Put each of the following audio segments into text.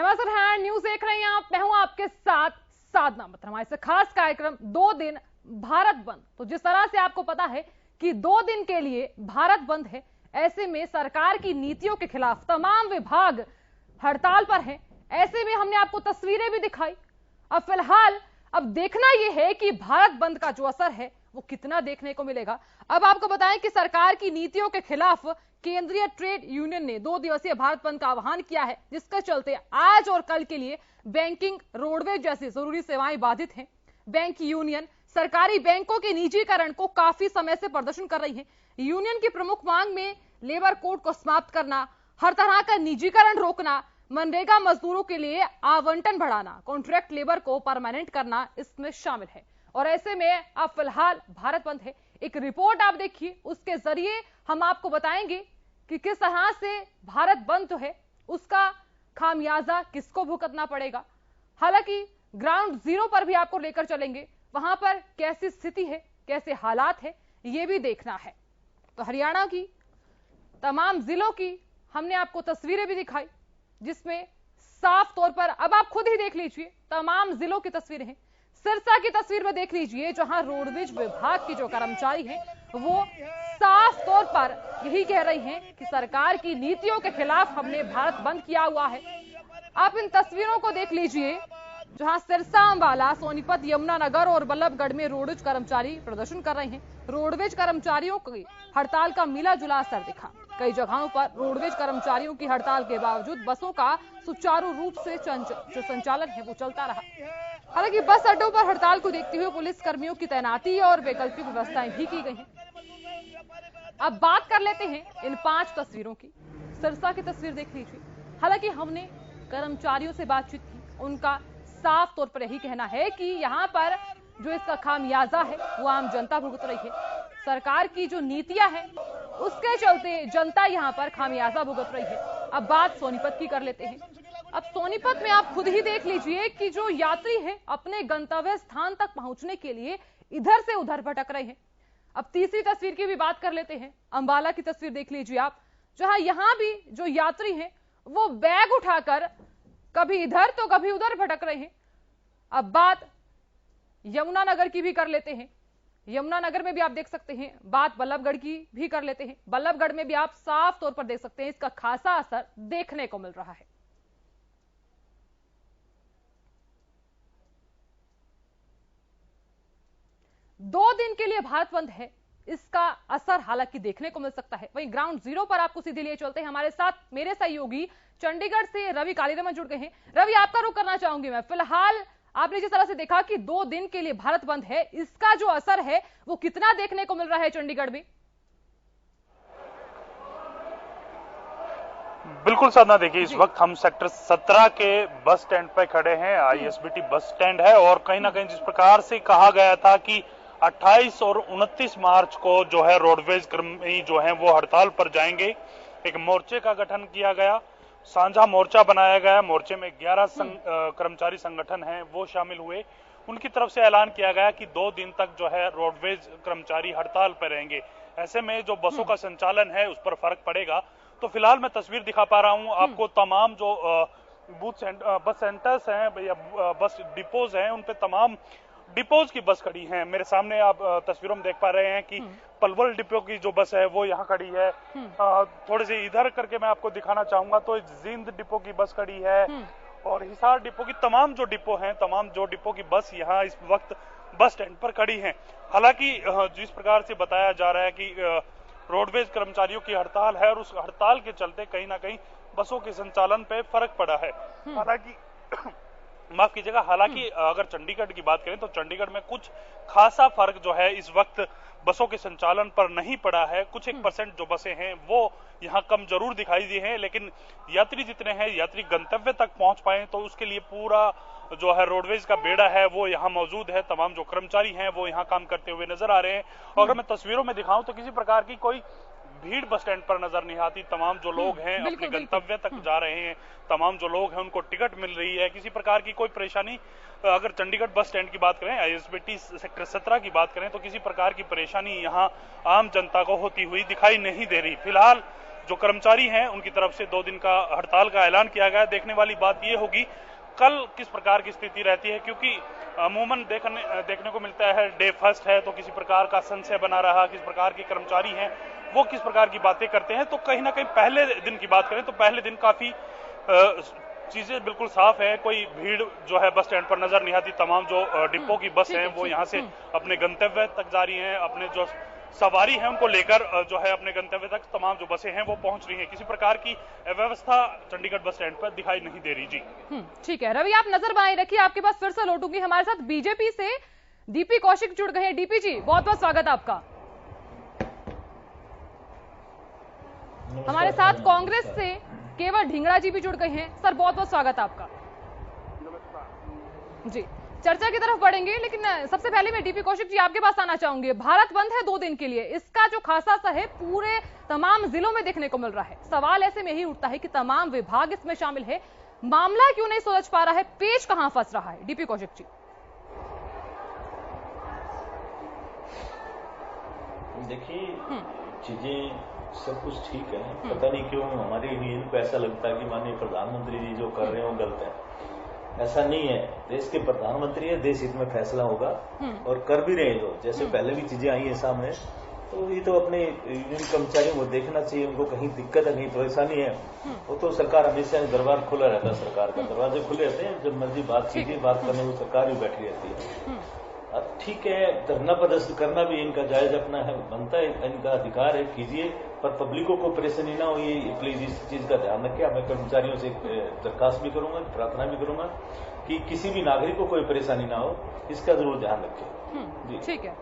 नमस्कार hand news देख रहे हैं आप। मैं हूं आपके साथ साधना मतलब हमारे से खास कार्यक्रम 2 दिन भारत बंद। तो जिस तरह से आपको पता है कि 2 दिन के लिए भारत बंद है, ऐसे में सरकार की नीतियों के खिलाफ तमाम विभाग हड़ताल पर हैं। ऐसे में हमने आपको तस्वीरें भी दिखाई। अब फिलहाल अब देखना यह है कि भारत बंद का जो असर है वो कितना देखने को मिलेगा। अब आपको बताएं कि सरकार की नीतियों के खिलाफ केंद्रीय ट्रेड यूनियन ने 2 दिवसीय भारत बंद का आह्वान किया है, जिसके चलते आज और कल के लिए बैंकिंग, रोडवेज जैसी जरूरी सेवाएं बाधित हैं। बैंक यूनियन सरकारी बैंकों के निजीकरण को काफी समय से प्रदर्शन कर रही है। यूनियन की प्रमुख मांग में लेबर कोड को समाप्त करना, हर तरह का निजीकरण रोकना, मनरेगा मजदूरों के लिए आवंटन बढ़ाना, कॉन्ट्रैक्ट लेबर को परमानेंट करना इसमें शामिल है। और ऐसे में अब फिलहाल भारत बंद है। एक रिपोर्ट आप देखिए, उसके जरिए हम आपको बताएंगे कि किस तरह से भारत बंद जो है उसका खामियाजा किसको भुगतना पड़ेगा। हालांकि ग्राउंड जीरो पर भी आपको लेकर चलेंगे, वहां पर कैसी स्थिति है, कैसे हालात है, ये भी देखना है। तो हरियाणा की तमाम जिलों की हमने आपको तस्वीरें भी दिखाई, जिसमें साफ तौर पर अब आप खुद ही देख लीजिए, तमाम जिलों की तस्वीरें हैं। सिरसा की तस्वीर में देख लीजिए, जहां रोडवेज विभाग की जो कर्मचारी हैं वो साफ तौर पर यही कह रही हैं कि सरकार की नीतियों के खिलाफ हमने भारत बंद किया हुआ है। आप इन तस्वीरों को देख लीजिए, जहां सिरसा, अंबाला, सोनीपत, यमुनानगर और बल्लभगढ़ में रोडवेज कर्मचारी प्रदर्शन कर रहे हैं। रोडवेज कर्मचारियों की हड़ताल का मिला जुला असर दिखा। कई जगहों पर रोडवेज कर्मचारियों की हड़ताल के बावजूद बसों का सुचारू रूप से जो संचालन है वो चलता रहा। हालांकि बस अड्डों पर हड़ताल को देखते हुए पुलिस कर्मियों की तैनाती और वैकल्पिक व्यवस्थाएं भी की गई हैं। अब बात कर लेते हैं इन 5 तस्वीरों की। सिरसा की तस्वीर देख लीजिए। हालांकि हमने कर्मचारियों से बातचीत की, उनका साफ तौर पर यही कहना है कि यहाँ पर जो इसका खामियाजा है वो आम जनता भुगत रही है। सरकार की जो नीतियां हैं उसके चलते जनता यहाँ पर खामियाजा भुगत रही है। अब बात सोनीपत की कर लेते हैं। अब सोनीपत में आप खुद ही देख लीजिए कि जो यात्री है अपने गंतव्य स्थान तक पहुंचने के लिए इधर से उधर भटक रहे हैं। अब तीसरी तस्वीर की भी बात कर लेते हैं। अंबाला की तस्वीर देख लीजिए आप, जहां यहां भी जो यात्री हैं वो बैग उठाकर कभी इधर तो कभी उधर भटक रहे हैं। अब बात यमुनानगर की भी कर लेते हैं। यमुनानगर में भी आप देख सकते हैं। बात बल्लभगढ़ की भी कर लेते हैं। बल्लभगढ़ में भी आप साफ तौर पर देख सकते हैं इसका खासा असर देखने को मिल रहा है। दो दिन के लिए भारत बंद है, इसका असर हालांकि देखने को मिल सकता है। वहीं ग्राउंड जीरो पर आपको सीधे लिए चलते हैं। हमारे साथ मेरे सहयोगी चंडीगढ़ से रवि कालीरमन जुड़ गए हैं। रवि, आपका रुख करना चाहूंगी मैं। फिलहाल आपने जिस तरह से देखा कि 2 दिन के लिए भारत बंद है, इसका जो असर है वो कितना देखने को मिल रहा है चंडीगढ़ में? बिल्कुल साधना, देखिए इस वक्त हम सेक्टर 17 के बस स्टैंड पर खड़े हैं। आईएसबीटी बस स्टैंड है और कहीं ना कहीं जिस प्रकार से कहा गया था कि 28 और 29 मार्च को जो है रोडवेज कर्मी जो है वो हड़ताल पर जाएंगे। एक मोर्चे का गठन किया गया, साझा मोर्चा बनाया गया। मोर्चे में 11 कर्मचारी संगठन हैं वो शामिल हुए। उनकी तरफ से ऐलान किया गया कि 2 दिन तक जो है रोडवेज कर्मचारी हड़ताल पर रहेंगे। ऐसे में जो बसों का संचालन है उस पर फर्क पड़ेगा। तो फिलहाल मैं तस्वीर दिखा पा रहा हूं आपको, तमाम जो बस सेंटर्स हैं या बस डिपोज हैं उन पे तमाम डिपोज की बस खड़ी हैं। मेरे सामने आप तस्वीरों में देख पा रहे हैं कि पलवल डिपो की जो बस है वो यहाँ खड़ी है। थोड़े से इधर करके मैं आपको दिखाना चाहूंगा तो जींद डिपो की बस खड़ी है और हिसार डिपो की तमाम जो डिपो की बस यहाँ इस वक्त बस स्टैंड पर खड़ी है। हालांकि जिस प्रकार से बताया जा रहा है कि रोडवेज कर्मचारियों की हड़ताल है और उस हड़ताल के चलते कहीं ना कहीं बसों के संचालन पे फर्क पड़ा है। हालांकि माफ कीजिएगा, हालांकि अगर चंडीगढ़ की बात करें तो चंडीगढ़ में कुछ खासा फर्क जो है इस वक्त बसों के संचालन पर नहीं पड़ा है। कुछ 1% जो बसें हैं वो यहाँ कम जरूर दिखाई दी हैं, लेकिन यात्री जितने हैं, यात्री गंतव्य तक पहुंच पाए तो उसके लिए पूरा जो है रोडवेज का बेड़ा है वो यहाँ मौजूद है। तमाम जो कर्मचारी हैं वो यहाँ काम करते हुए नजर आ रहे हैं। और अगर मैं तस्वीरों में दिखाऊं तो किसी प्रकार की कोई भीड़ बस स्टैंड पर नजर नहीं आती। तमाम जो लोग हैं अपने गंतव्य तक जा रहे हैं, तमाम जो लोग हैं उनको टिकट मिल रही है। किसी प्रकार की कोई परेशानी, अगर चंडीगढ़ बस स्टैंड की बात करें, आईएसबीटी सेक्टर 17 की बात करें तो किसी प्रकार की परेशानी यहाँ आम जनता को होती हुई दिखाई नहीं दे रही। फिलहाल जो कर्मचारी हैं उनकी तरफ से 2 दिन का हड़ताल का ऐलान किया गया। देखने वाली बात ये होगी कल किस प्रकार की स्थिति रहती है, क्योंकि अमूमन देखने को मिलता है डे फर्स्ट है तो किसी प्रकार का संशय बना रहा, किस प्रकार के कर्मचारी हैं वो किस प्रकार की बातें करते हैं। तो कहीं ना कहीं पहले दिन की बात करें तो पहले दिन काफी चीजें बिल्कुल साफ है, कोई भीड़ जो है बस स्टैंड पर नजर नहीं आती। तमाम जो डिपो की बस हैं वो यहाँ से अपने गंतव्य तक जा रही हैं, अपने जो सवारी है उनको लेकर जो है अपने गंतव्य तक तमाम जो बसें हैं वो पहुंच रही हैं। किसी प्रकार की व्यवस्था चंडीगढ़ बस स्टैंड पर दिखाई नहीं दे रही। जी ठीक है रवि, आप नजर बनाए रखिए, आपके पास फिर से लौटूंगी। हमारे साथ बीजेपी से डीपी कौशिक जुड़ गए हैं। डीपी जी, बहुत बहुत स्वागत है आपका। हमारे साथ कांग्रेस से केवल ढींगरा जी भी जुड़ गए हैं। सर बहुत बहुत स्वागत है आपका। जी, चर्चा की तरफ बढ़ेंगे, लेकिन सबसे पहले मैं डीपी कौशिक जी आपके पास आना चाहूंगी। भारत बंद है 2 दिन के लिए, इसका जो खासा सा है पूरे तमाम जिलों में देखने को मिल रहा है। सवाल ऐसे में यही उठता है कि तमाम विभाग इसमें शामिल है, मामला क्यों नहीं सुलझ पा रहा है, पेच कहां फंस रहा है? डीपी कौशिक जी। देखिए, चीजें सब कुछ ठीक है, पता नहीं क्यों हमारी यूनियन को ऐसा लगता है कि माननीय प्रधानमंत्री जी जो कर रहे हो गलत है। ऐसा नहीं है, देश के प्रधानमंत्री है, देश हित में फैसला होगा और कर भी रहे हो। जैसे पहले भी चीजें आई है सामने, तो ये तो अपने यूनियन कर्मचारियों को देखना चाहिए, उनको कहीं दिक्कत है कहीं परेशानी है वो तो सरकार हमेशा दरबार खुला रहता है, सरकार का दरवाजे खुले रहते हैं, जब मर्जी बात कीजिए, बात करने को सरकार भी बैठी रहती है। अब ठीक है, धरना प्रदर्शन करना भी इनका जायज अपना है, बनता है, इनका अधिकार है, कीजिए, पर पब्लिकों को परेशानी ना हो, ये प्लीज इस चीज का ध्यान रखें। मैं कर्मचारियों से दरखास्त भी करूंगा, प्रार्थना भी करूंगा कि किसी भी नागरिक को कोई परेशानी ना हो, इसका जरूर ध्यान रखें। ठीक है,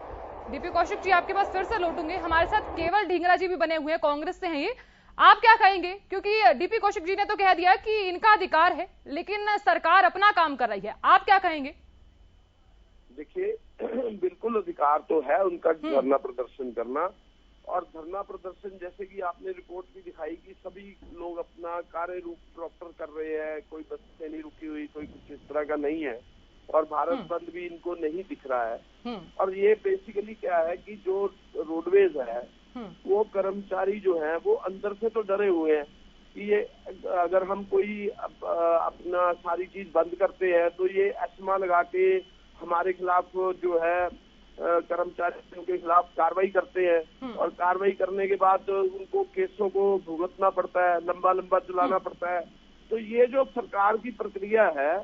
डीपी कौशिक जी आपके पास फिर से लौटूंगे। हमारे साथ केवल ढींगरा जी भी बने हुए हैं, कांग्रेस से हैं ये, आप क्या कहेंगे? क्योंकि डीपी कौशिक जी ने तो कह दिया कि इनका अधिकार है, लेकिन सरकार अपना काम कर रही है, आप क्या कहेंगे? देखिए, बिल्कुल अधिकार तो है उनका धरना प्रदर्शन करना, और धरना प्रदर्शन जैसे कि आपने रिपोर्ट भी दिखाई कि सभी लोग अपना कार्य रूप प्रॉपर कर रहे हैं, कोई बस से नहीं रुकी हुई, कोई कुछ इस तरह का नहीं है, और भारत बंद भी इनको नहीं दिख रहा है। और ये बेसिकली क्या है कि जो रोडवेज है वो कर्मचारी जो है वो अंदर से तो डरे हुए हैं कि ये अगर हम कोई अपना सारी चीज बंद करते हैं तो ये एस्मा लगा के हमारे खिलाफ जो है कर्मचारियों के खिलाफ कार्रवाई करते हैं, और कार्रवाई करने के बाद उनको केसों को भुगतना पड़ता है, लंबा लंबा चलाना पड़ता है। तो ये जो सरकार की प्रक्रिया है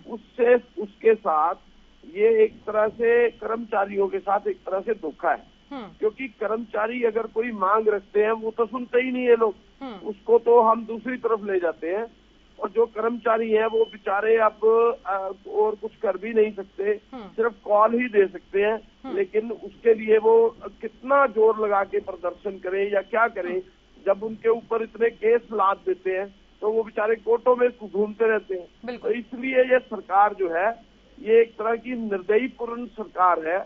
उससे उसके साथ ये एक तरह से कर्मचारियों के साथ एक तरह से धोखा है, क्योंकि कर्मचारी अगर कोई मांग रखते हैं वो तो सुनते ही नहीं है लोग, उसको तो हम दूसरी तरफ ले जाते हैं, और जो कर्मचारी हैं वो बेचारे अब और कुछ कर भी नहीं सकते, सिर्फ कॉल ही दे सकते हैं। लेकिन उसके लिए वो कितना जोर लगा के प्रदर्शन करें या क्या करें, जब उनके ऊपर इतने केस लाद देते हैं तो वो बेचारे कोर्टों में घूमते रहते हैं। तो इसलिए ये सरकार जो है ये एक तरह की निर्दयीपूर्ण सरकार है,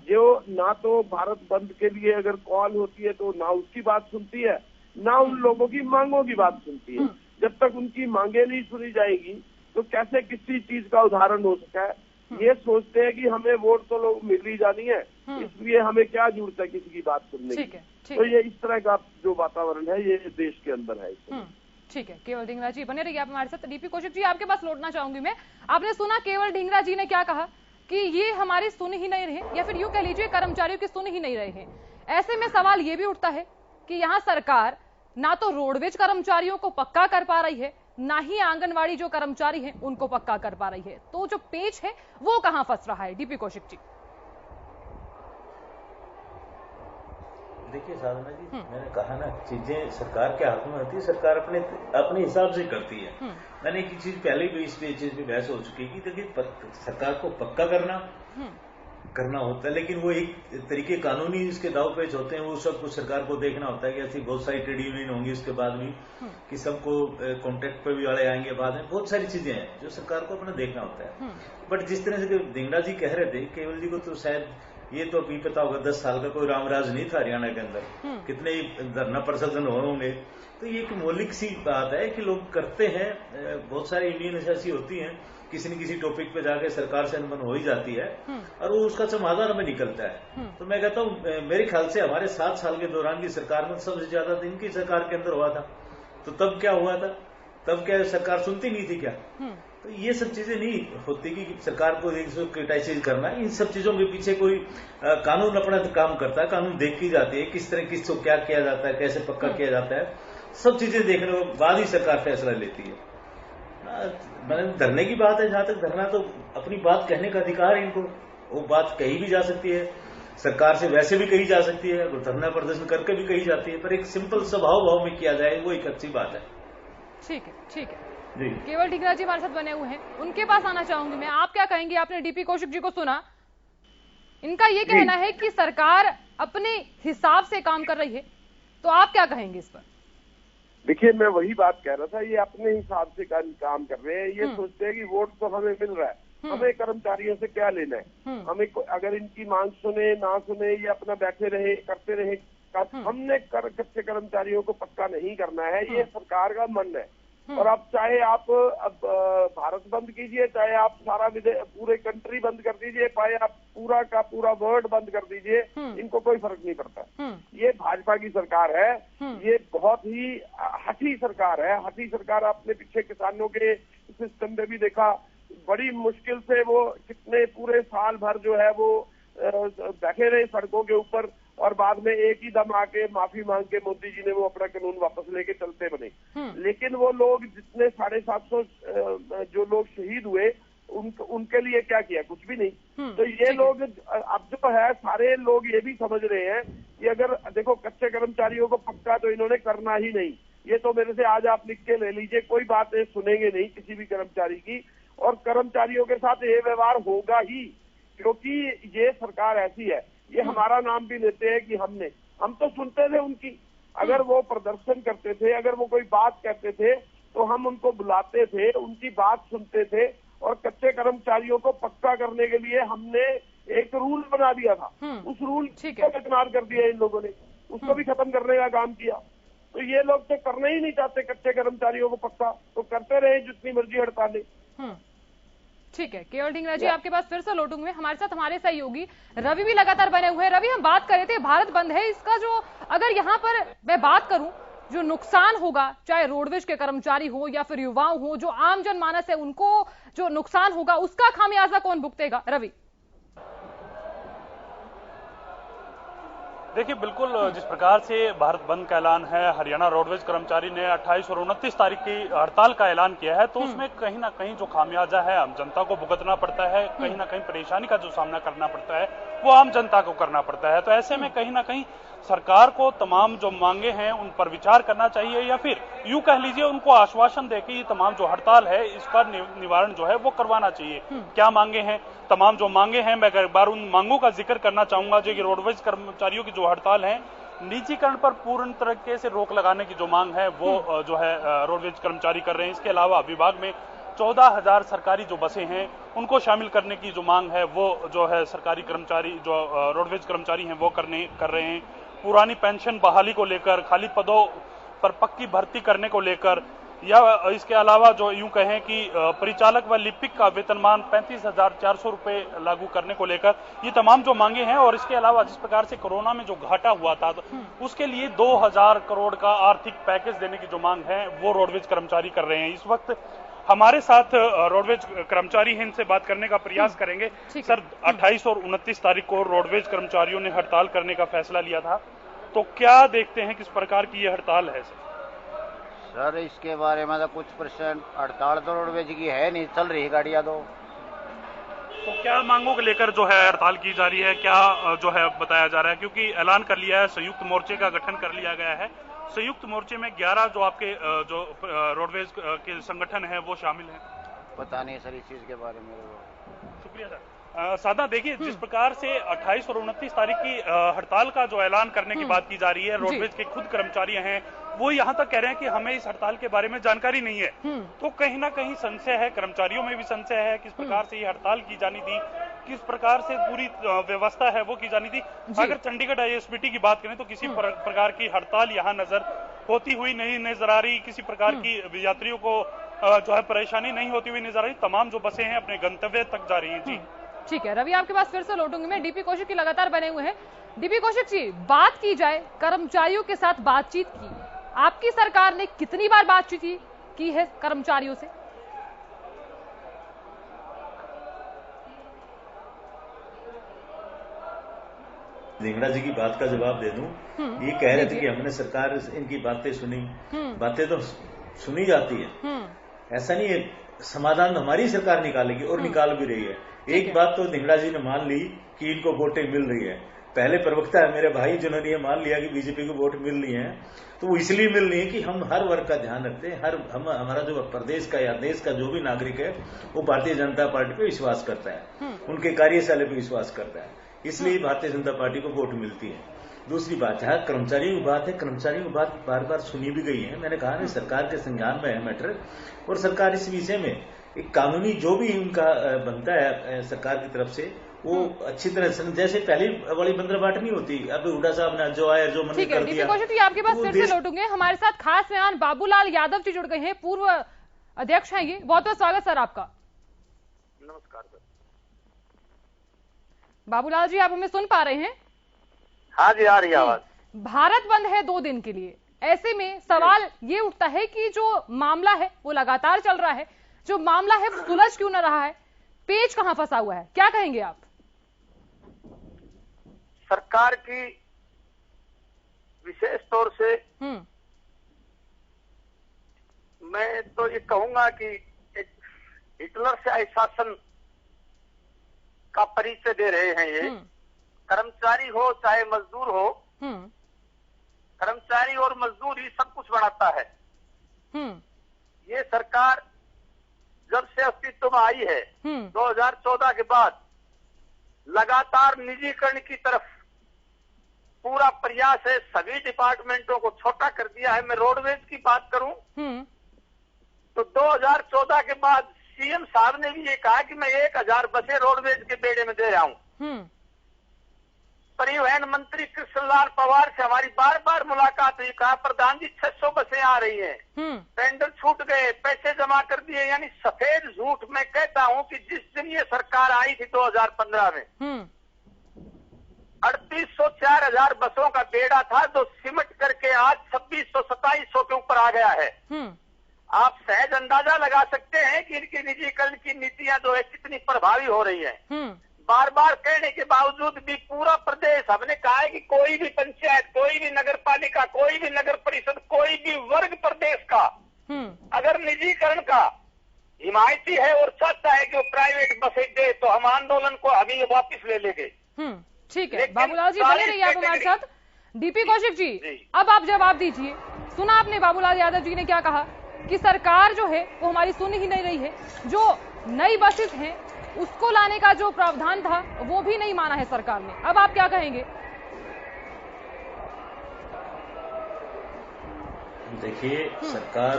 जो ना तो भारत बंद के लिए अगर कॉल होती है तो ना उसकी बात सुनती है, ना उन लोगों की मांगों की बात सुनती है। जब तक उनकी मांगे नहीं सुनी जाएगी तो कैसे किसी चीज का उदाहरण हो सका है। ये सोचते हैं कि हमें वोट तो लोग मिल ही जानी है, इसलिए हमें क्या जरूरत है किसी की बात सुनने की। तो ये इस तरह का जो वातावरण है ये देश के अंदर है। ठीक है, केवल ढींगरा जी बने रहिए आप हमारे साथ। डीपी कौशिक जी आपके पास लौटना चाहूंगी मैं। आपने सुना केवल ढींगरा जी ने क्या कहा कि ये हमारी सुन ही नहीं रहे, या फिर यूं कह लीजिए कर्मचारियों की सुन ही नहीं रहे हैं। ऐसे में सवाल ये भी उठता है कि यहाँ सरकार ना तो रोडवेज कर्मचारियों को पक्का कर पा रही है, ना ही आंगनवाड़ी जो कर्मचारी हैं उनको पक्का कर पा रही है, तो जो पेच है वो कहां फंस रहा है? डीपी कौशिक जी। देखिए साधना जी, मैंने कहा ना, चीजें सरकार के हाथ में होती है, सरकार अपने हिसाब से करती है। मैंने एक चीज पहले भी इस चीज पे बहस हो चुकी है कि देखिए सरकार को पक्का करना होता है, लेकिन वो एक तरीके कानूनी इसके दाव पेच होते हैं, वो सब कुछ सरकार को देखना होता है कि ऐसी बहुत सारी ट्रेड यूनियन होंगी उसके बाद भी कि सबको कॉन्ट्रैक्ट पे भी वाले आएंगे, बाद में बहुत सारी चीजें हैं जो सरकार को अपना देखना होता है। बट जिस तरह से ढींगरा जी कह रहे थे, केवल जी को तो शायद ये तो अभी पता होगा 10 साल का कोई रामराज नहीं था हरियाणा के अंदर, कितने धरना प्रदर्शन होंगे। तो ये एक मौलिक सी बात है कि लोग करते हैं, बहुत सारी यूनियन ऐसी होती हैं किसी न किसी टॉपिक पे जाके सरकार से अनबन हो ही जाती है और वो उसका समाधान हमें निकलता है। तो मैं कहता हूँ मेरे ख्याल से हमारे 7 साल के दौरान की सरकार में सबसे ज्यादा तो इनकी सरकार के अंदर हुआ था। तो तब क्या हुआ था, तब क्या सरकार सुनती नहीं थी क्या? तो ये सब चीजें नहीं होती कि सरकार को क्रिटिसाइज करना, इन सब चीजों के पीछे कोई कानून अपना काम करता है, कानून देखी जाती है किस तरह किसको क्या किया जाता है, कैसे पक्का किया जाता है, सब चीजें देखने के बाद ही सरकार फैसला लेती है। मैंने धरने की बात है, जहां तक धरना तो अपनी बात कहने का अधिकार है इनको, वो बात कही भी जा सकती है, सरकार से वैसे भी कही जा सकती है, धरना प्रदर्शन करके भी कही जाती है, पर एक सिंपल स्वभाव भाव में किया जाए वो एक अच्छी बात है। ठीक है, ठीक है जी। केवल ढींगरा जी हमारे साथ बने हुए हैं, उनके पास आना चाहूंगी मैं। आप क्या कहेंगे? आपने डीपी कौशिक जी को सुना, इनका ये कहना है कि सरकार अपने हिसाब से काम कर रही है, तो आप क्या कहेंगे इस पर? देखिए, मैं वही बात कह रहा था, ये अपने हिसाब से काम कर रहे हैं। ये सोचते हैं कि वोट तो हमें मिल रहा है, हमें कर्मचारियों से क्या लेना है, हमें अगर इनकी मांग सुने ना सुने ये अपना बैठे रहे करते रहे, हमने कच्चे कर्मचारियों को पक्का नहीं करना है, ये सरकार का मन है। और अब चाहे आप अब भारत बंद कीजिए, चाहे आप सारा पूरे कंट्री बंद कर दीजिए, चाहे आप पूरा का पूरा वर्ल्ड बंद कर दीजिए, इनको कोई फर्क नहीं पड़ता। ये भाजपा की सरकार है, ये बहुत ही हठी सरकार है। हठी सरकार आपने पीछे किसानों के सिस्टम में भी देखा, बड़ी मुश्किल से वो कितने पूरे साल भर जो है वो बैठे रहे सड़कों के ऊपर, और बाद में एक ही दम आके माफी मांग के मोदी जी ने वो अपना कानून वापस लेके चलते बने। लेकिन वो लोग जितने 750 जो लोग शहीद हुए, उनके लिए क्या किया? कुछ भी नहीं। तो ये लोग अब जो है सारे लोग ये भी समझ रहे हैं कि अगर देखो कच्चे कर्मचारियों को पक्का तो इन्होंने करना ही नहीं, ये तो मेरे से आज आप लिख के ले लीजिए, कोई बात नहीं सुनेंगे नहीं किसी भी कर्मचारी की, और कर्मचारियों के साथ ये व्यवहार होगा ही, क्योंकि ये सरकार ऐसी है। ये हमारा नाम भी लेते हैं कि हम तो सुनते थे उनकी, अगर वो प्रदर्शन करते थे, अगर वो कोई बात कहते थे तो हम उनको बुलाते थे, उनकी बात सुनते थे, और कच्चे कर्मचारियों को पक्का करने के लिए हमने एक रूल बना दिया था। उस रूल को इग्नोर कर दिया इन लोगों ने, उसको भी खत्म करने का काम किया। तो ये लोग तो करना ही नहीं चाहते कच्चे कर्मचारियों को पक्का, तो करते रहे जितनी मर्जी हड़तालें। ठीक है, केवल ढींगरा जी आपके पास फिर से लौटूंगे। हमारे साथ हमारे सहयोगी रवि भी लगातार बने हुए हैं। रवि, हम बात कर रहे थे भारत बंद है, इसका जो अगर यहाँ पर मैं बात करूं, जो नुकसान होगा, चाहे रोडवेज के कर्मचारी हो या फिर युवाओं हो, जो आम जनमानस है, उनको जो नुकसान होगा उसका खामियाजा कौन भुगतेगा? रवि, देखिए, बिल्कुल जिस प्रकार से भारत बंद का ऐलान है, हरियाणा रोडवेज कर्मचारी ने 28 और 29 तारीख की हड़ताल का ऐलान किया है, तो उसमें कहीं ना कहीं जो खामियाजा है आम जनता को भुगतना पड़ता है, कहीं ना कहीं परेशानी का जो सामना करना पड़ता है वो आम जनता को करना पड़ता है। तो ऐसे में कहीं ना कहीं सरकार को तमाम जो मांगे हैं उन पर विचार करना चाहिए, या फिर यूं कह लीजिए उनको आश्वासन देकर ये तमाम जो हड़ताल है इसका निवारण जो है वो करवाना चाहिए। क्या मांगे हैं? तमाम जो मांगे हैं, मैं एक बार उन मांगों का जिक्र करना चाहूंगा। जो रोडवेज कर्मचारियों की जो हड़ताल है, निजीकरण पर पूर्ण तरीके से रोक लगाने की जो मांग है वो जो है रोडवेज कर्मचारी कर रहे हैं। इसके अलावा विभाग में 14,000 सरकारी जो बसें हैं उनको शामिल करने की जो मांग है वो जो है सरकारी कर्मचारी जो रोडवेज कर्मचारी हैं वो कर रहे हैं। पुरानी पेंशन बहाली को लेकर, खाली पदों पर पक्की भर्ती करने को लेकर, या इसके अलावा जो यूं कहें कि परिचालक व लिपिक का वेतनमान 35,400 रुपए लागू करने को लेकर, ये तमाम जो मांगे हैं। और इसके अलावा जिस प्रकार से कोरोना में जो घाटा हुआ था उसके लिए 2,000 करोड़ का आर्थिक पैकेज देने की जो मांग है वो रोडवेज कर्मचारी कर रहे हैं। इस वक्त हमारे साथ रोडवेज कर्मचारी हैं, इनसे बात करने का प्रयास करेंगे। सर, 28 और 29 तारीख को रोडवेज कर्मचारियों ने हड़ताल करने का फैसला लिया था, तो क्या देखते हैं किस प्रकार की ये हड़ताल है? सर, इसके बारे में तो कुछ परसेंट हड़ताल तो रोडवेज की है नहीं, चल रही गाड़ियां तो क्या मांगों को लेकर जो है हड़ताल की जा रही है, क्या जो है बताया जा रहा है? क्योंकि ऐलान कर लिया है, संयुक्त मोर्चे का गठन कर लिया गया है। संयुक्त मोर्चे में 11 जो आपके जो रोडवेज के संगठन है वो शामिल हैं। पता नहीं सर इस चीज के बारे में। शुक्रिया सर। सादा, देखिए, जिस प्रकार से 28 और 29 तारीख की हड़ताल का जो ऐलान करने की बात की जा रही है, रोडवेज के खुद कर्मचारी हैं वो यहाँ तक कह रहे हैं कि हमें इस हड़ताल के बारे में जानकारी नहीं है। तो कहीं ना कहीं संशय है, कर्मचारियों में भी संशय है, किस प्रकार से ये हड़ताल की जानी थी, किस प्रकार से पूरी व्यवस्था है वो की जानी थी। अगर चंडीगढ़ ISBT की बात करें तो किसी प्रकार की हड़ताल यहाँ नजर होती हुई नहीं नजर आ रही। किसी प्रकार की यात्रियों को जो है परेशानी नहीं होती हुई नजर आ रही। तमाम जो बसें हैं अपने गंतव्य तक जा रही हैं। जी ठीक है रवि, आपके पास फिर से लौटूंगी मैं। डीपी कौशिक की लगातार बने हुए हैं। डीपी कौशिक जी, बात की जाए कर्मचारियों के साथ बातचीत की, आपकी सरकार ने कितनी बार बातचीत की है कर्मचारियों से? धिंगड़ा जी की बात का जवाब दे दूं। ये कह रहे थे कि हमने सरकार इनकी बातें सुनी। बातें तो सुनी जाती है, ऐसा नहीं है। समाधान हमारी सरकार निकालेगी और निकाल भी रही है। एक बात तो धिंगड़ा जी ने मान ली कि इनको वोटें मिल रही है। पहले प्रवक्ता है मेरे भाई जिन्होंने ये मान लिया कि बीजेपी को वोट मिल रही है, तो वो इसलिए मिल रही है कि हम हर वर्ग का ध्यान रखते हैं। हमारा जो प्रदेश का या देश का जो भी नागरिक है वो भारतीय जनता पार्टी पे विश्वास करता है, उनके कार्यशैली पे विश्वास करता है, इसलिए भारतीय जनता पार्टी को वोट मिलती है। दूसरी बात है कर्मचारियों की बात है। कर्मचारियों की बात बार बार सुनी भी गई है। मैंने कहा ना सरकार के संज्ञान में है मैटर, और सरकार इस विषय में एक कानूनी जो भी उनका बनता है सरकार की तरफ से वो अच्छी तरह से, जैसे पहली वाली बंदरबाट नहीं होती, अब हुड्डा साहब ने जो आया जो मन कर दिया। आपके पास फिर से लौटूंगे। हमारे साथ खास मेहमान बाबूलाल यादव जी जुड़ गए हैं, पूर्व अध्यक्ष हैं ये। बहुत बहुत स्वागत सर आपका। नमस्कार सर। बाबूलाल जी, आप हमें सुन पा रहे हैं? हाँ जी, आ रही है आवाज। भारत बंद है 2 दिन के लिए, ऐसे में सवाल ये उठता है कि जो मामला है वो लगातार चल रहा है, जो मामला है सुलझ क्यों न रहा है, पेच कहां फंसा हुआ है, क्या कहेंगे आप? सरकार की विशेष तौर से मैं तो ये कहूंगा कि एक हिटलर से शासन का परिचय दे रहे हैं ये। कर्मचारी हो चाहे मजदूर हो, कर्मचारी और मजदूर ही सब कुछ बनाता है। ये सरकार जब से अस्तित्व में आई है 2014 के बाद लगातार निजीकरण की तरफ पूरा प्रयास है। सभी डिपार्टमेंटों को छोटा कर दिया है। मैं रोडवेज की बात करूं तो 2014 के बाद सीएम साहब ने भी ये कहा कि मैं 1000 बसें रोडवेज के बेड़े में दे रहा हूं। परिवहन मंत्री कृष्णलाल पवार से हमारी बार बार मुलाकात हुई, कहा प्रधान जी 600 बसें आ रही हैं, टेंडर छूट गए, पैसे जमा कर दिए। यानी सफेद झूठ मैं कहता हूं कि जिस दिन ये सरकार आई थी 2015 में 3800 4000 बसों का बेड़ा था, जो सिमट करके आज 2600 2700 के ऊपर आ गया है। आप सहज अंदाजा लगा सकते हैं कि इनकी निजीकरण की नीतियां जो है कितनी प्रभावी हो रही है। बार बार कहने के बावजूद भी पूरा प्रदेश, हमने कहा है कि कोई भी पंचायत, कोई भी नगर पालिका, कोई भी नगर परिषद, कोई भी वर्ग प्रदेश का अगर निजीकरण का हिमायती है और चाहता है कि वो प्राइवेट बसें दे तो हम आंदोलन को अभी वापस ले लेंगे। ठीक है बाबूलाल जी, बने रहिए आप हमारे साथ। डीपी कौशिक जी, अब आप जवाब दीजिए। सुना आपने बाबूलाल यादव जी ने क्या कहा कि सरकार जो है वो हमारी सुन ही नहीं रही है, जो नई बसेस हैं उसको लाने का जो प्रावधान था वो भी नहीं माना है सरकार ने। अब आप क्या कहेंगे? देखिए सरकार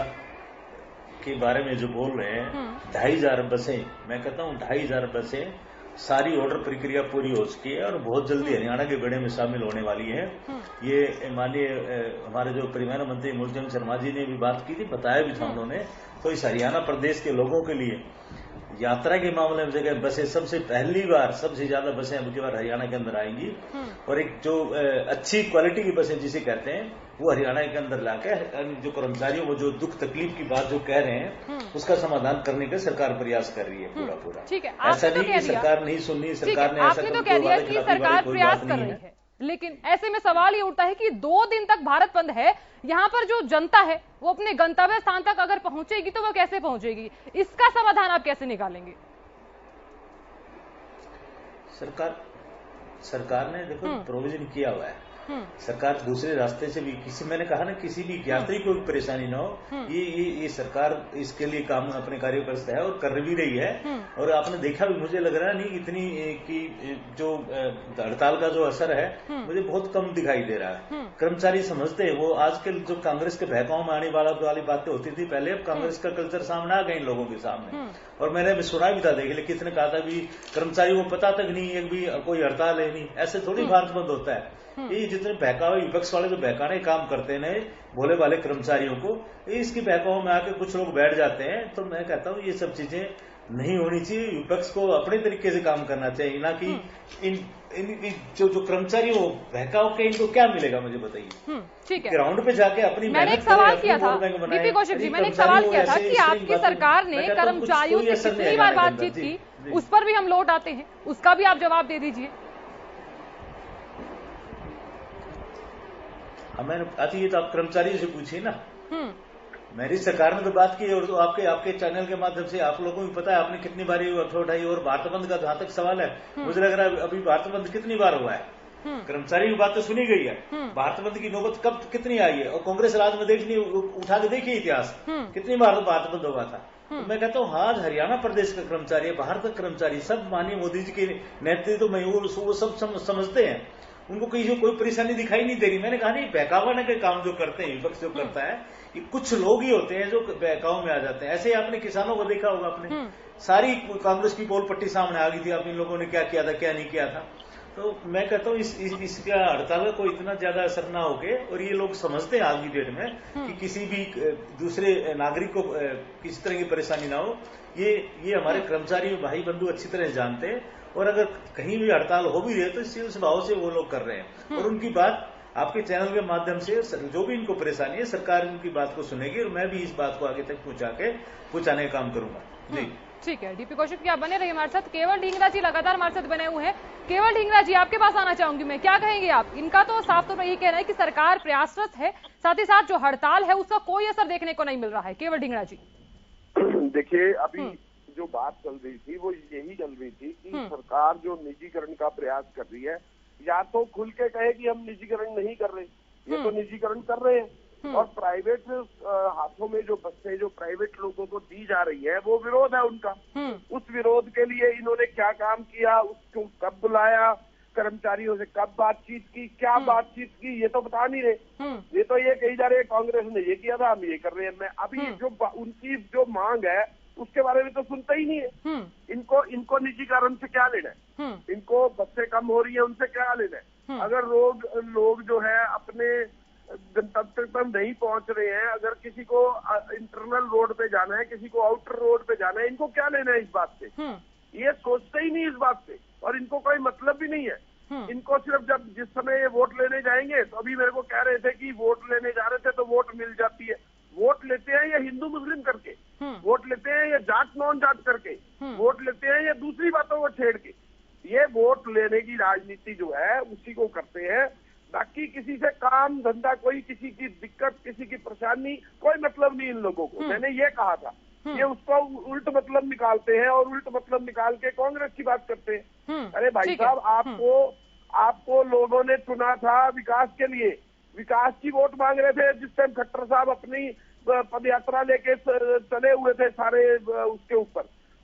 के बारे में जो बोल रहे हैं 2500 बसें, मैं कहता हूं 2500 बसें सारी ऑर्डर प्रक्रिया पूरी हो चुकी है और बहुत जल्दी हरियाणा के बेड़े में शामिल होने वाली है। ये माननीय हमारे जो परिवहन मंत्री मूलचंद शर्मा जी ने भी बात की थी, बताया भी था उन्होंने। तो इस हरियाणा प्रदेश के लोगों के लिए यात्रा के मामले में जगह बसें सबसे पहली बार सबसे ज्यादा बसें अब की बार हरियाणा के अंदर आएंगी, और एक जो अच्छी क्वालिटी की बसें जिसे कहते हैं वो हरियाणा के अंदर लाकर जो कर्मचारियों को जो दुख तकलीफ की बात जो कह रहे हैं उसका समाधान करने का सरकार प्रयास कर रही है पूरा। ठीक है, ऐसा नहीं कि सरकार नहीं सुन रही, सरकार ने ऐसा तो कह दिया कि सरकार प्रयास कर रही है, लेकिन ऐसे में सवाल ये उठता है कि 2 दिन तक भारत बंद है, यहाँ पर जो जनता है वो अपने गंतव्य स्थान तक अगर पहुंचेगी तो वो कैसे पहुंचेगी, इसका समाधान आप कैसे निकालेंगे? सरकार ने देखो प्रोविजन किया हुआ है। सरकार दूसरे रास्ते से भी मैंने कहा ना किसी भी यात्री को परेशानी ना हो, ये सरकार इसके लिए काम अपने कार्य करता है और कर भी रही है। और आपने देखा भी, मुझे लग रहा नहीं इतनी कि जो हड़ताल का जो असर है मुझे बहुत कम दिखाई दे रहा है। कर्मचारी समझते हैं वो आजकल जो कांग्रेस के बहकाव में आने वाली बातें होती थी पहले, अब कांग्रेस का कल्चर सामने आ गए इन लोगों के सामने। और मैंने सुना भी था, देख लिया किसने कहा था भी कर्मचारी को पता तक नहीं है भी कोई हड़ताल है नहीं, ऐसे थोड़ी भारत बंद होता है। ये जितने बहकावे विपक्ष वाले जो बहकाने काम करते हैं भोले भाले कर्मचारियों को, इसकी बहकाव में आके कुछ लोग बैठ जाते हैं। तो मैं कहता हूँ ये सब चीजें नहीं होनी चाहिए। विपक्ष को अपने तरीके से काम करना चाहिए, ना कि इन जो कर्मचारी हो बहकाव के, इनको क्या मिलेगा मुझे बताइए। ठीक है, ग्राउंड पे जाके अपनी मैंने एक सवाल किया था दीपी कौशिक जी, मैंने एक सवाल किया था कि आपकी सरकार ने कर्मचारियों से कितनी बार बातचीत की, उस पर भी हम लौट आते हैं, उसका भी आप जवाब दे दीजिए। मैंने आती है तो आप कर्मचारियों से पूछिए ना। मेरी सरकार ने तो बात की, और तो आपके चैनल के माध्यम से आप लोगों को भी पता है आपने कितनी बार ये अर्थ उठाई। और भारत बंद का जहां तक सवाल है, मुझे लग रहा है अभी भारत बंद कितनी बार हुआ है, कर्मचारी की बात तो सुनी गई है, भारत बंद की नौबत कब कितनी आई है। और कांग्रेस राज में देखनी, उठा के देखिए इतिहास, कितनी बार तो भारत बंद हुआ था। तो मैं कहता हूँ आज हरियाणा प्रदेश का कर्मचारी, बाहर का कर्मचारी, सब माननीय मोदी जी के नेतृत्व में वो सब समझते हैं, उनको कोई परेशानी दिखाई नहीं दे रही। मैंने कहा नहीं, बहकावा के काम जो करते हैं विपक्ष जो करता है, ये कुछ लोग ही होते हैं जो बहकाव में आ जाते हैं। ऐसे ही आपने किसानों को देखा होगा, आपने सारी कांग्रेस की पोल पट्टी सामने आ गई थी, आप इन लोगों ने क्या किया था क्या नहीं किया था। तो मैं कहता हूँ इसका हड़ताल को इतना ज्यादा असर ना होके, और ये लोग समझते हैं आज की डेट में कि किसी भी दूसरे नागरिक को किसी तरह की परेशानी ना हो। ये हमारे कर्मचारी भाई बंधु अच्छी तरह जानते हैं, और अगर कहीं भी हड़ताल हो भी रही है तो इस भाव से वो लोग कर रहे हैं। और उनकी बात आपके चैनल के माध्यम से जो भी इनको परेशानी है, सरकार उनकी बात को सुनेगी, और मैं भी इस बात को आगे तक पहुंचाने का काम करूंगा। जी ठीक है, डीपी कौशिक जी आप बने रहिए हमारे साथ। केवल ढींगरा जी लगातार हमारे साथ बने हुए हैं। केवल ढींगरा जी आपके पास आना चाहूंगी मैं, क्या कहेंगे आप? इनका तो साफ तौर पर यही कहना है कि सरकार प्रयासरत है, साथ ही साथ जो हड़ताल है उसका कोई असर देखने को नहीं मिल रहा है। केवल ढींगरा जी देखिए, अभी जो बात चल रही थी वो यही चल रही थी कि सरकार जो निजीकरण का प्रयास कर रही है, या तो खुल के कहे कि हम निजीकरण नहीं कर रहे, ये तो निजीकरण कर रहे हैं, और प्राइवेट हाथों में जो बसें जो प्राइवेट लोगों को दी जा रही है वो विरोध है उनका। उस विरोध के लिए इन्होंने क्या काम किया, उसको कब बुलाया, कर्मचारियों से कब बातचीत की, क्या बातचीत की, ये तो बता नहीं रहे। ये तो ये कही जा रहे हैं कांग्रेस ने ये किया था, हम ये कर रहे हैं। मैं अभी जो उनकी जो मांग है उसके बारे में तो सुनता ही नहीं है। इनको निजीकरण से क्या लेना है, इनको बसें कम हो रही है उनसे क्या लेना है। अगर लोग जो है अपने गंतव्य पर नहीं पहुंच रहे हैं, अगर किसी को इंटरनल रोड पे जाना है, किसी को आउटर रोड पे जाना है, इनको क्या लेना है इस बात से। ये सोचते ही नहीं इस बात से, और इनको कोई मतलब भी नहीं है। इनको सिर्फ जब जिस समय ये वोट लेने जाएंगे, तो अभी मेरे को कह रहे थे कि वोट लेने जा रहे थे तो वोट मिल जाती है। वोट लेते हैं ये हिंदू मुस्लिम करके, वोट लेते हैं ये जाट नॉन जाट करके, वोट लेते हैं ये दूसरी बातों को छेड़ के। ये वोट लेने की राजनीति जो है उसी को करते हैं, बाकी किसी से काम धंधा, कोई किसी की दिक्कत, किसी की परेशानी, कोई मतलब नहीं इन लोगों को। मैंने ये कहा था, ये उसको उल्ट मतलब निकालते हैं, और उल्ट मतलब निकाल के कांग्रेस की बात करते हैं। अरे भाई साहब, आपको लोगों ने चुना था विकास के लिए, विकास की वोट मांग रहे थे जिस टाइम खट्टर साहब अपनी पदयात्रा लेके चले हुए थे सारे उसके ऊपर।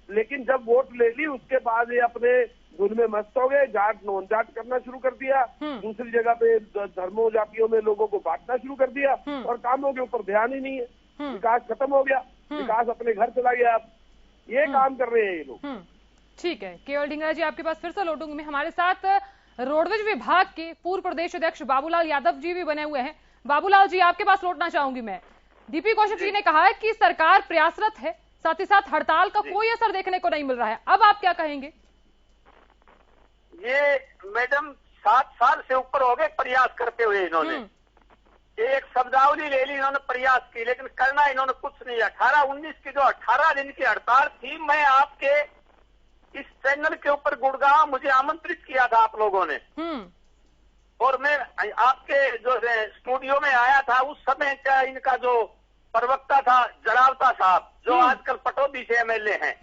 लेकिन जब वोट ले ली उसके बाद ये अपने धुन में मस्त हो गए, जाट नॉन जाट करना शुरू कर दिया, दूसरी जगह पे धर्मों जातियों में लोगों को बांटना शुरू कर दिया, और कामों के ऊपर ध्यान ही नहीं है। विकास खत्म हो गया, विकास अपने घर चला गया। अब ये काम कर रहे हैं ये लोग। ठीक है, केवल ढींगरा जी आपके पास फिर से लौटूंगी मैं। हमारे साथ रोडवेज विभाग के पूर्व प्रदेश अध्यक्ष बाबूलाल यादव जी भी बने हुए हैं। बाबूलाल जी आपके पास लौटना चाहूंगी मैं। डीपी कौशिक जी ने कहा है कि सरकार प्रयासरत है, साथ ही साथ हड़ताल का कोई असर देखने को नहीं मिल रहा है, अब आप क्या कहेंगे? ये मैडम 7 साल से ऊपर हो गए प्रयास करते हुए। इन्होंने एक शब्दावली ले ली, इन्होंने प्रयास की, लेकिन करना इन्होंने कुछ नहीं। 18-19 की जो 18 दिन की हड़ताल थी, मैं आपके इस चैनल के ऊपर गुड़गांव मुझे आमंत्रित किया था आप लोगों ने, और मैं आपके जो स्टूडियो में आया था। उस समय का इनका जो प्रवक्ता था जरावता साहब, जो आजकल पटौदी से एमएलए हैं,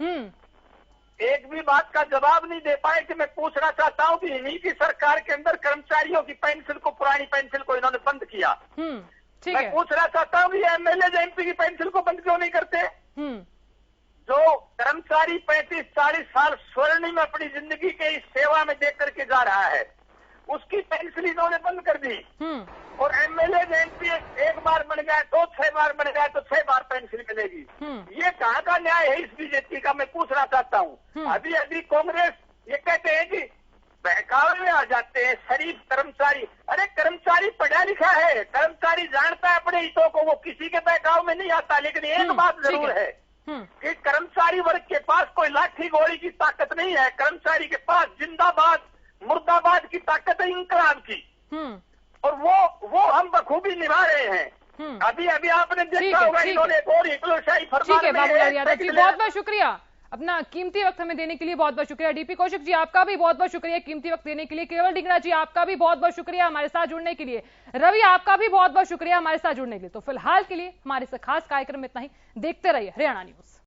एक भी बात का जवाब नहीं दे पाए कि मैं पूछना चाहता हूं कि इन्हीं की सरकार के अंदर कर्मचारियों की पेंशन को, पुरानी पेंशन को इन्होंने बंद किया। मैं पूछना चाहता हूं कि एमएलए एमपी की पेंशन को बंद क्यों नहीं करते? जो कर्मचारी 35-40 साल स्वर्णिम अपनी जिंदगी के इस सेवा में देख करके जा रहा है, उसकी पेंशन इन्होंने बंद कर दी। और एमएलए एमपी एक बार बन गया तो 6 बार बन गया तो 6 बार पेंशन मिलेगी। ये कहाँ का न्याय है इस बीजेपी का? मैं पूछना चाहता हूँ। अभी कांग्रेस ये कहते हैं कि बहकावे में आ जाते हैं। शरीफ कर्मचारी, अरे कर्मचारी पढ़ा लिखा है, कर्मचारी जानता है अपने हितों को, वो किसी के बहकाव में नहीं आता। लेकिन एक बात जरूर है कि कर्मचारी वर्ग के पास कोई लाठी गोली की ताकत नहीं है। कर्मचारी के पास जिंदाबाद मुर्दाबाद की ताकत है, इंकलाब की, और वो हम बखूबी निभा रहे हैं। अभी अभी आपने देखा होगा इन्होंने एक और हिटलरशाही फरमान में बाबूलाल यादव जी, बहुत बहुत शुक्रिया अपना कीमती वक्त हमें देने के लिए। बहुत बहुत शुक्रिया। डीपी कौशिक जी, आपका भी बहुत बहुत शुक्रिया कीमती वक्त देने के लिए। केवल डिंगरा जी, आपका भी बहुत बहुत शुक्रिया हमारे साथ जुड़ने के लिए। रवि, आपका भी बहुत बहुत शुक्रिया हमारे साथ जुड़ने के लिए। तो फिलहाल के लिए हमारे इस खास कार्यक्रम में इतना ही। देखते रहिए हरियाणा न्यूज।